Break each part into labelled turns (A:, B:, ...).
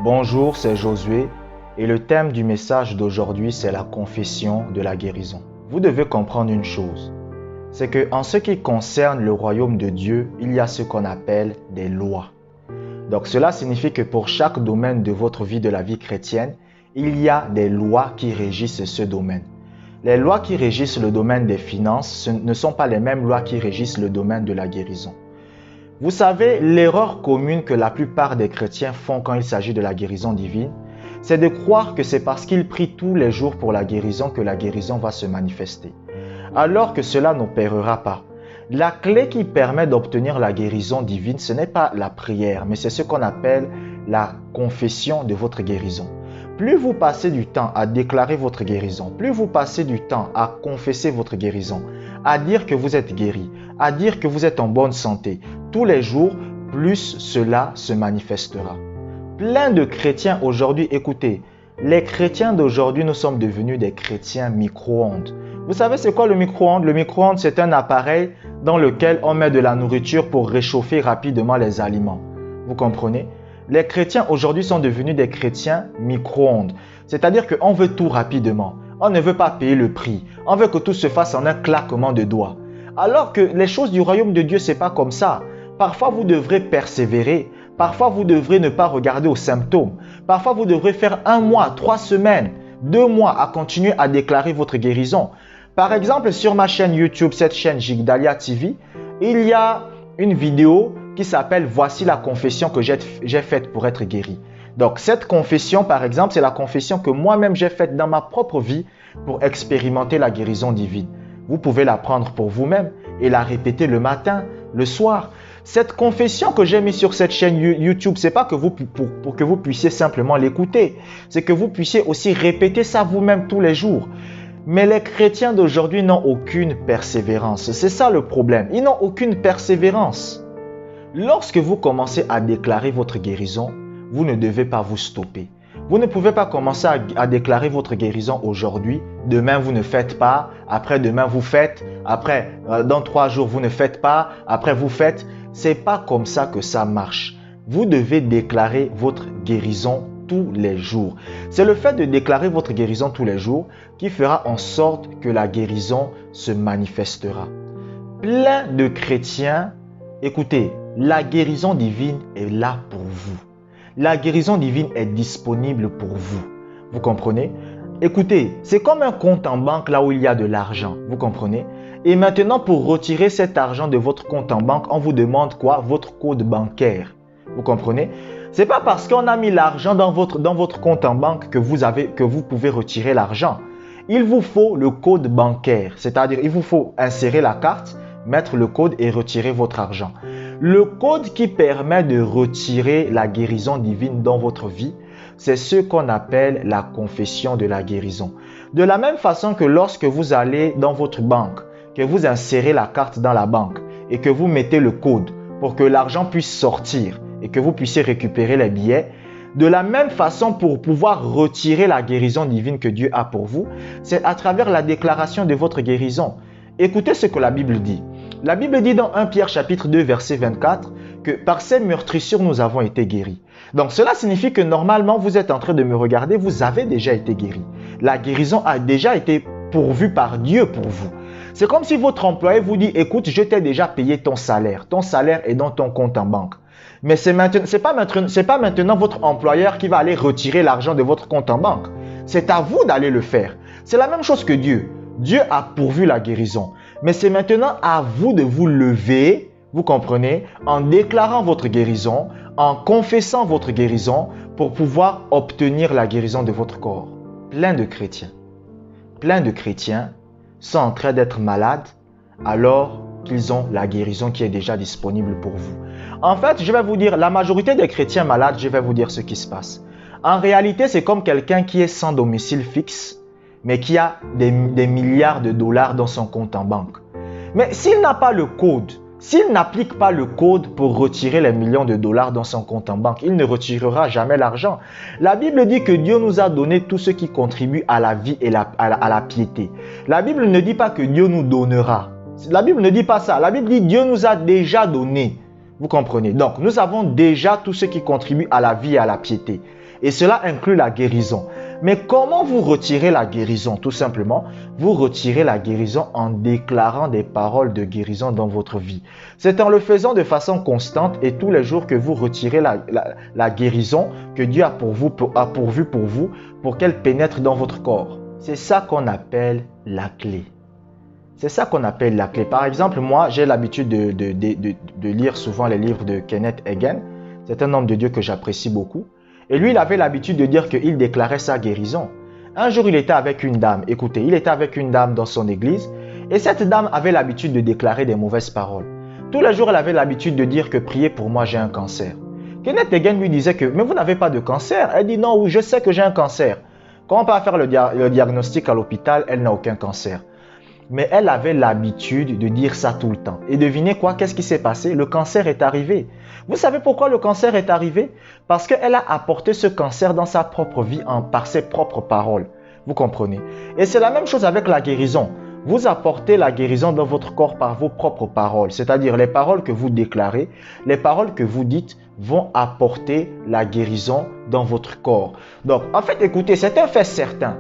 A: Bonjour, c'est Josué et le thème du message d'aujourd'hui, c'est la confession de la guérison. Vous devez comprendre une chose, c'est que en ce qui concerne le royaume de Dieu, il y a ce qu'on appelle des lois. Donc cela signifie que pour chaque domaine de votre vie, de la vie chrétienne, il y a des lois qui régissent ce domaine. Les lois qui régissent le domaine des finances ce ne sont pas les mêmes lois qui régissent le domaine de la guérison. Vous savez, l'erreur commune que la plupart des chrétiens font quand il s'agit de la guérison divine, c'est de croire que c'est parce qu'ils prient tous les jours pour la guérison que la guérison va se manifester. Alors que cela n'opérera pas. La clé qui permet d'obtenir la guérison divine, ce n'est pas la prière, mais c'est ce qu'on appelle la confession de votre guérison. Plus vous passez du temps à déclarer votre guérison, plus vous passez du temps à confesser votre guérison, à dire que vous êtes guéri, à dire que vous êtes en bonne santé, tous les jours, plus cela se manifestera. Plein de chrétiens aujourd'hui, écoutez, les chrétiens d'aujourd'hui, nous sommes devenus des chrétiens micro-ondes. Vous savez c'est quoi le micro-ondes? Le micro-ondes, c'est un appareil dans lequel on met de la nourriture pour réchauffer rapidement les aliments. Vous comprenez? Les chrétiens aujourd'hui sont devenus des chrétiens micro-ondes. C'est-à-dire qu'on veut tout rapidement. On ne veut pas payer le prix. On veut que tout se fasse en un claquement de doigts. Alors que les choses du royaume de Dieu, ce n'est pas comme ça. Parfois, vous devrez persévérer. Parfois, vous devrez ne pas regarder aux symptômes. Parfois, vous devrez faire 1 mois, 3 semaines, 2 mois à continuer à déclarer votre guérison. Par exemple, sur ma chaîne YouTube, cette chaîne Jigdalia TV, il y a une vidéo qui s'appelle « Voici la confession que j'ai faite pour être guéri ». Donc, cette confession, par exemple, c'est la confession que moi-même j'ai faite dans ma propre vie pour expérimenter la guérison divine. Vous pouvez la prendre pour vous-même et la répéter le matin, le soir. Cette confession que j'ai mise sur cette chaîne YouTube, ce n'est pas que pour que vous puissiez simplement l'écouter. C'est que vous puissiez aussi répéter ça vous-même tous les jours. Mais les chrétiens d'aujourd'hui n'ont aucune persévérance. C'est ça le problème. Ils n'ont aucune persévérance. Lorsque vous commencez à déclarer votre guérison, vous ne devez pas vous stopper. Vous ne pouvez pas commencer à déclarer votre guérison aujourd'hui. Demain, vous ne faites pas. Après-demain, vous faites. Après, dans 3 jours, vous ne faites pas. Après, vous faites. Ce n'est pas comme ça que ça marche. Vous devez déclarer votre guérison tous les jours. C'est le fait de déclarer votre guérison tous les jours qui fera en sorte que la guérison se manifestera. Plein de chrétiens, écoutez, la guérison divine est là pour vous. La guérison divine est disponible pour vous. Vous comprenez? Écoutez, c'est comme un compte en banque là où il y a de l'argent. Vous comprenez? Et maintenant, pour retirer cet argent de votre compte en banque, on vous demande quoi? Votre code bancaire. Vous comprenez? Ce n'est pas parce qu'on a mis l'argent dans votre compte en banque que vous pouvez retirer l'argent. Il vous faut le code bancaire. C'est-à-dire, il vous faut insérer la carte, mettre le code et retirer votre argent. Le code qui permet de retirer la guérison divine dans votre vie, c'est ce qu'on appelle la confession de la guérison. De la même façon que lorsque vous allez dans votre banque, que vous insérez la carte dans la banque et que vous mettez le code pour que l'argent puisse sortir et que vous puissiez récupérer les billets, de la même façon pour pouvoir retirer la guérison divine que Dieu a pour vous, c'est à travers la déclaration de votre guérison. Écoutez ce que la Bible dit. La Bible dit dans 1 Pierre chapitre 2 verset 24 que par ces meurtrissures nous avons été guéris. Donc cela signifie que normalement vous êtes en train de me regarder, vous avez déjà été guéri. La guérison a déjà été pourvue par Dieu pour vous. C'est comme si votre employé vous dit, écoute, je t'ai déjà payé ton salaire est dans ton compte en banque. Mais c'est pas maintenant votre employeur qui va aller retirer l'argent de votre compte en banque. C'est à vous d'aller le faire. C'est la même chose que Dieu. Dieu a pourvu la guérison. Mais c'est maintenant à vous de vous lever, vous comprenez, en déclarant votre guérison, en confessant votre guérison pour pouvoir obtenir la guérison de votre corps. Plein de chrétiens sont en train d'être malades alors qu'ils ont la guérison qui est déjà disponible pour vous. En fait, je vais vous dire, la majorité des chrétiens malades, je vais vous dire ce qui se passe. En réalité, c'est comme quelqu'un qui est sans domicile fixe, mais qui a des milliards de dollars dans son compte en banque. Mais s'il n'a pas le code, s'il n'applique pas le code pour retirer les millions de dollars dans son compte en banque, il ne retirera jamais l'argent. La Bible dit que Dieu nous a donné tout ce qui contribue à la vie et à la piété. La Bible ne dit pas que Dieu nous donnera. La Bible ne dit pas ça. La Bible dit que Dieu nous a déjà donné. Vous comprenez? Donc, nous avons déjà tout ce qui contribue à la vie et à la piété. Et cela inclut la guérison. Mais comment vous retirez la guérison? Tout simplement, vous retirez la guérison en déclarant des paroles de guérison dans votre vie. C'est en le faisant de façon constante et tous les jours que vous retirez la guérison que Dieu a pourvu pour vous, pour qu'elle pénètre dans votre corps. C'est ça qu'on appelle la clé. C'est ça qu'on appelle la clé. Par exemple, moi, j'ai l'habitude de lire souvent les livres de Kenneth Hagin. C'est un homme de Dieu que j'apprécie beaucoup. Et lui, il avait l'habitude de dire qu'il déclarait sa guérison. Un jour, il était avec une dame. Écoutez, il était avec une dame dans son église. Et cette dame avait l'habitude de déclarer des mauvaises paroles. Tous les jours, elle avait l'habitude de dire que priez pour moi, j'ai un cancer. Kenneth Hagin lui disait que, mais vous n'avez pas de cancer. Elle dit non, oui, je sais que j'ai un cancer. Quand on part faire le diagnostic à l'hôpital, elle n'a aucun cancer. Mais elle avait l'habitude de dire ça tout le temps. Et devinez quoi? Qu'est-ce qui s'est passé? Le cancer est arrivé. Vous savez pourquoi le cancer est arrivé? Parce qu'elle a apporté ce cancer dans sa propre vie par ses propres paroles. Vous comprenez? Et c'est la même chose avec la guérison. Vous apportez la guérison dans votre corps par vos propres paroles. C'est-à-dire les paroles que vous déclarez, les paroles que vous dites vont apporter la guérison dans votre corps. Donc, en fait, écoutez, c'est un fait certain.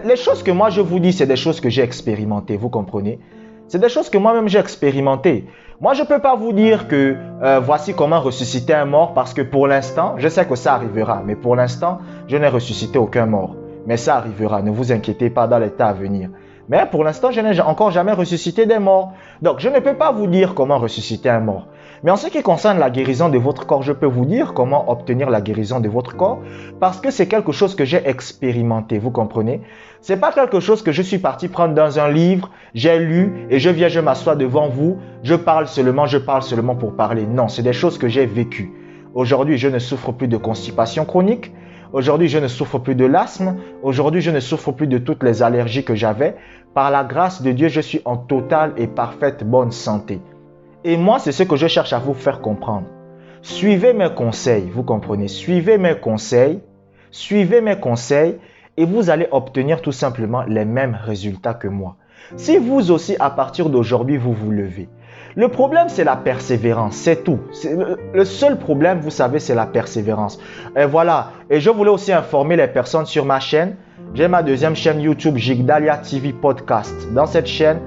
A: Les choses que moi je vous dis, c'est des choses que j'ai expérimentées, vous comprenez? C'est des choses que moi-même j'ai expérimentées. Moi, je ne peux pas vous dire que voici comment ressusciter un mort parce que pour l'instant, je sais que ça arrivera. Mais pour l'instant, je n'ai ressuscité aucun mort. Mais ça arrivera, ne vous inquiétez pas dans les temps à venir. Mais pour l'instant, je n'ai encore jamais ressuscité des morts. Donc, je ne peux pas vous dire comment ressusciter un mort. Mais en ce qui concerne la guérison de votre corps, je peux vous dire comment obtenir la guérison de votre corps parce que c'est quelque chose que j'ai expérimenté, vous comprenez? Ce n'est pas quelque chose que je suis parti prendre dans un livre, j'ai lu et je m'assois devant vous, je parle seulement pour parler. Non, c'est des choses que j'ai vécues. Aujourd'hui, je ne souffre plus de constipation chronique. Aujourd'hui, je ne souffre plus de l'asthme. Aujourd'hui, je ne souffre plus de toutes les allergies que j'avais. Par la grâce de Dieu, je suis en totale et parfaite bonne santé. Et moi, c'est ce que je cherche à vous faire comprendre. Suivez mes conseils, vous comprenez? Suivez mes conseils et vous allez obtenir tout simplement les mêmes résultats que moi. Si vous aussi, à partir d'aujourd'hui, vous vous levez. Le problème, c'est la persévérance, c'est tout. Le seul problème, vous savez, c'est la persévérance. Et voilà, et je voulais aussi informer les personnes sur ma chaîne. J'ai ma deuxième chaîne YouTube, Jigdalia TV Podcast. Dans cette chaîne,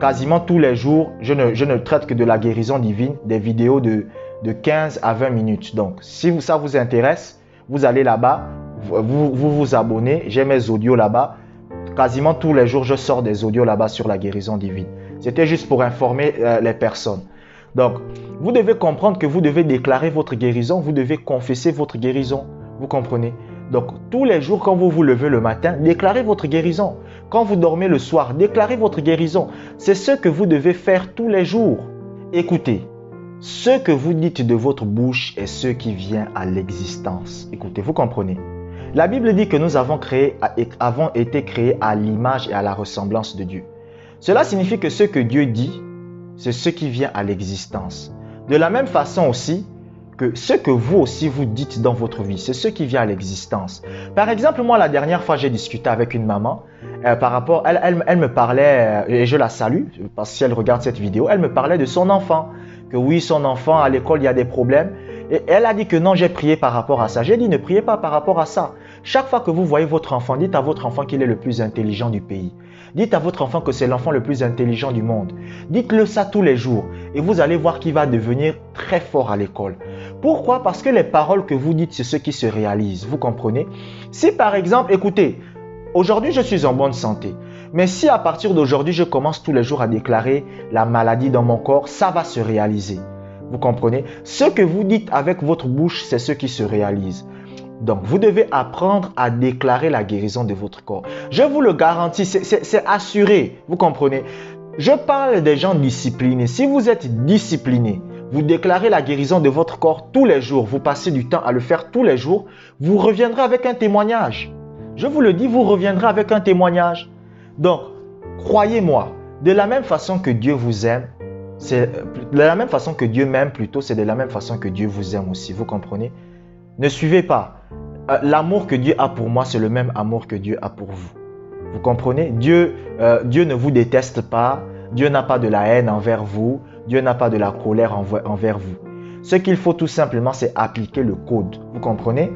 A: quasiment tous les jours, je ne traite que de la guérison divine, des vidéos de 15 à 20 minutes. Donc, si ça vous intéresse, vous allez là-bas, vous abonnez, j'ai mes audios là-bas. Quasiment tous les jours, je sors des audios là-bas sur la guérison divine. C'était juste pour informer les personnes. Donc, vous devez comprendre que vous devez déclarer votre guérison, vous devez confesser votre guérison. Vous comprenez? Donc, tous les jours, quand vous vous levez le matin, déclarez votre guérison. Quand vous dormez le soir, déclarez votre guérison. C'est ce que vous devez faire tous les jours. Écoutez, ce que vous dites de votre bouche est ce qui vient à l'existence. Écoutez, vous comprenez? La Bible dit que nous avons été créés à l'image et à la ressemblance de Dieu. Cela signifie que ce que Dieu dit, c'est ce qui vient à l'existence. De la même façon aussi, que ce que vous aussi vous dites dans votre vie, c'est ce qui vient à l'existence. Par exemple, moi, la dernière fois, j'ai discuté avec une maman par rapport, elle me parlait, et je la salue, parce que si elle regarde cette vidéo, elle me parlait de son enfant, que oui, son enfant, à l'école, il y a des problèmes. Et elle a dit que non, j'ai prié par rapport à ça. J'ai dit, ne priez pas par rapport à ça. Chaque fois que vous voyez votre enfant, dites à votre enfant qu'il est le plus intelligent du pays. Dites à votre enfant que c'est l'enfant le plus intelligent du monde. Dites-le ça tous les jours et vous allez voir qu'il va devenir très fort à l'école. Pourquoi? Parce que les paroles que vous dites, c'est ce qui se réalise. Vous comprenez? Si par exemple, écoutez, aujourd'hui je suis en bonne santé. Mais si à partir d'aujourd'hui, je commence tous les jours à déclarer la maladie dans mon corps, ça va se réaliser. Vous comprenez? Ce que vous dites avec votre bouche, c'est ce qui se réalise. Donc, vous devez apprendre à déclarer la guérison de votre corps. Je vous le garantis, c'est assuré. Vous comprenez? Je parle des gens disciplinés. Si vous êtes discipliné, vous déclarez la guérison de votre corps tous les jours, vous passez du temps à le faire tous les jours, vous reviendrez avec un témoignage. Je vous le dis, vous reviendrez avec un témoignage. Donc, croyez-moi, de la même façon que Dieu vous aime, c'est de la même façon que Dieu m'aime plutôt, c'est de la même façon que Dieu vous aime aussi. Vous comprenez? Ne suivez pas. L'amour que Dieu a pour moi, c'est le même amour que Dieu a pour vous. Vous comprenez? Dieu ne vous déteste pas. Dieu n'a pas de la haine envers vous. Dieu n'a pas de la colère envers vous. Ce qu'il faut tout simplement, c'est appliquer le code. Vous comprenez?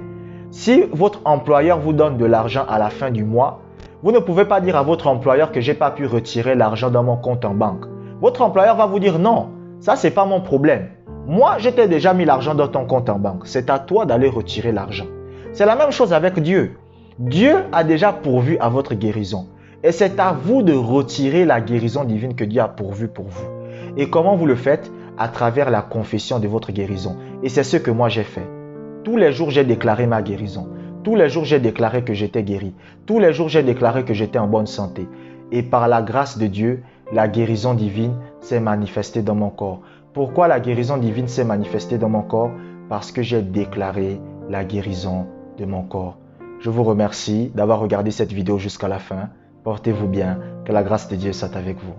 A: Si votre employeur vous donne de l'argent à la fin du mois, vous ne pouvez pas dire à votre employeur que je n'ai pas pu retirer l'argent dans mon compte en banque. Votre employeur va vous dire non, ça c'est pas mon problème. Moi, je t'ai déjà mis l'argent dans ton compte en banque. C'est à toi d'aller retirer l'argent. C'est la même chose avec Dieu. Dieu a déjà pourvu à votre guérison. Et c'est à vous de retirer la guérison divine que Dieu a pourvue pour vous. Et comment vous le faites? À travers la confession de votre guérison. Et c'est ce que moi j'ai fait. Tous les jours, j'ai déclaré ma guérison. Tous les jours, j'ai déclaré que j'étais guéri. Tous les jours, j'ai déclaré que j'étais en bonne santé. Et par la grâce de Dieu, la guérison divine s'est manifestée dans mon corps. Pourquoi la guérison divine s'est manifestée dans mon corps? Parce que j'ai déclaré la guérison de mon corps. Je vous remercie d'avoir regardé cette vidéo jusqu'à la fin. Portez-vous bien. Que la grâce de Dieu soit avec vous.